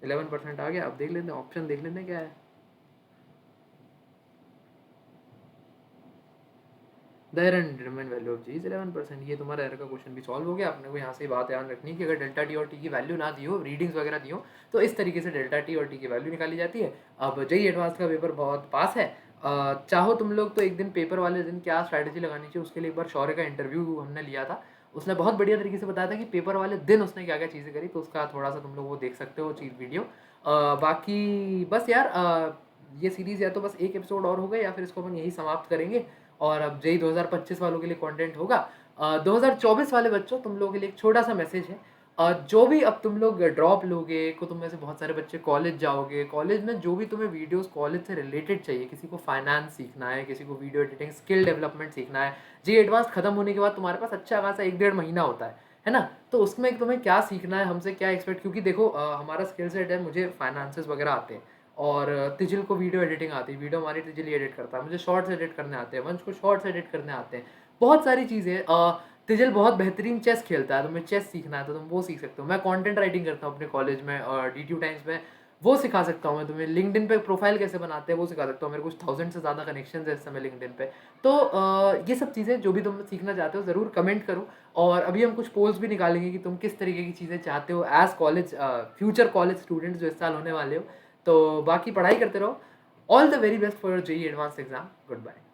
11% आ गया। अब देख लेते हैं ऑप्शन, देख लेते हैं क्या है, the error determine value of g is 11%। ये तुम्हारा एरर का क्वेश्चन भी सॉल्व हो गया। अपने को यहाँ से बात ध्यान रखनी है कि अगर डेल्टा टी और टी की वैल्यू ना दी हो, रीडिंग्स वगैरह दी हो, तो इस तरीके से डेल्टा टी और टी की वैल्यू निकाली जाती है। अब जेईई एडवांस का पेपर बहुत पास है, चाहो तुम लोग तो एक दिन पेपर वाले दिन क्या स्ट्रैटेजी लगानी चाहिए उसके लिए एक बार शौर्य का इंटरव्यू हमने लिया था, उसने बहुत बढ़िया तरीके से बताया था कि पेपर वाले दिन उसने क्या क्या चीज़ें करी, तो उसका थोड़ा सा तुम लोग वो देख सकते हो चीज़ वीडियो। बाकी बस यार ये सीरीज़ या तो बस एक एपिसोड और होगा या फिर इसको अपन यही समाप्त करेंगे, और अब जेईई 2025 वालों के लिए कंटेंट होगा। 2024 वाले बच्चों तुम लोगों के लिए एक छोटा सा मैसेज है, जो भी अब तुम लोग ड्रॉप लोगे, को तुम में से बहुत सारे बच्चे कॉलेज जाओगे, कॉलेज में जो भी तुम्हें वीडियोस कॉलेज से रिलेटेड चाहिए, किसी को फाइनेंस सीखना है, किसी को वीडियो एडिटिंग स्किल डेवलपमेंट सीखना है, जेईई एडवांस खत्म होने के बाद तुम्हारे पास अच्छा खासा 1-1.5 महीना होता है ना। तो उसमें तुम्हें क्या सीखना है, हमसे क्या एक्सपेक्ट, क्योंकि देखो हमारा स्किल सेट है, मुझे फाइनेंसेस वगैरह आते हैं, और तिजिल को वीडियो एडिटिंग आती है, वीडियो हमारी तिजिल ही एडिट करता है, मुझे शॉर्ट्स एडिट करने आते हैं, वंश को शॉर्ट्स एडिट करने आते हैं, बहुत सारी चीज़ें तिजल बहुत बेहतरीन चेस खेलता है, तुम्हें चेस सीखना है तो तुम वो सीख सकते हो। मैं कंटेंट राइटिंग करता हूँ अपने कॉलेज में और DTU टाइम्स में, वो सिखा सकता हूँ मैं तुम्हें। लिंक्डइन पे प्रोफाइल कैसे बनाते हैं वो सिखा सकता हूँ, मेरे कुछ 1000 से ज़्यादा कनेक्शंस है इस समय लिंक्डइन पे। तो ये सब चीज़ें जो भी तुम सीखना चाहते हो ज़रूर कमेंट करो। और अभी हम कुछ पोल्स भी निकालेंगे कि तुम किस तरीके की चीज़ें चाहते हो as college future college students जो इस साल होने वाले हो। तो बाकी पढ़ाई करते रहो। All the very best for your JEE advance exam. Good bye.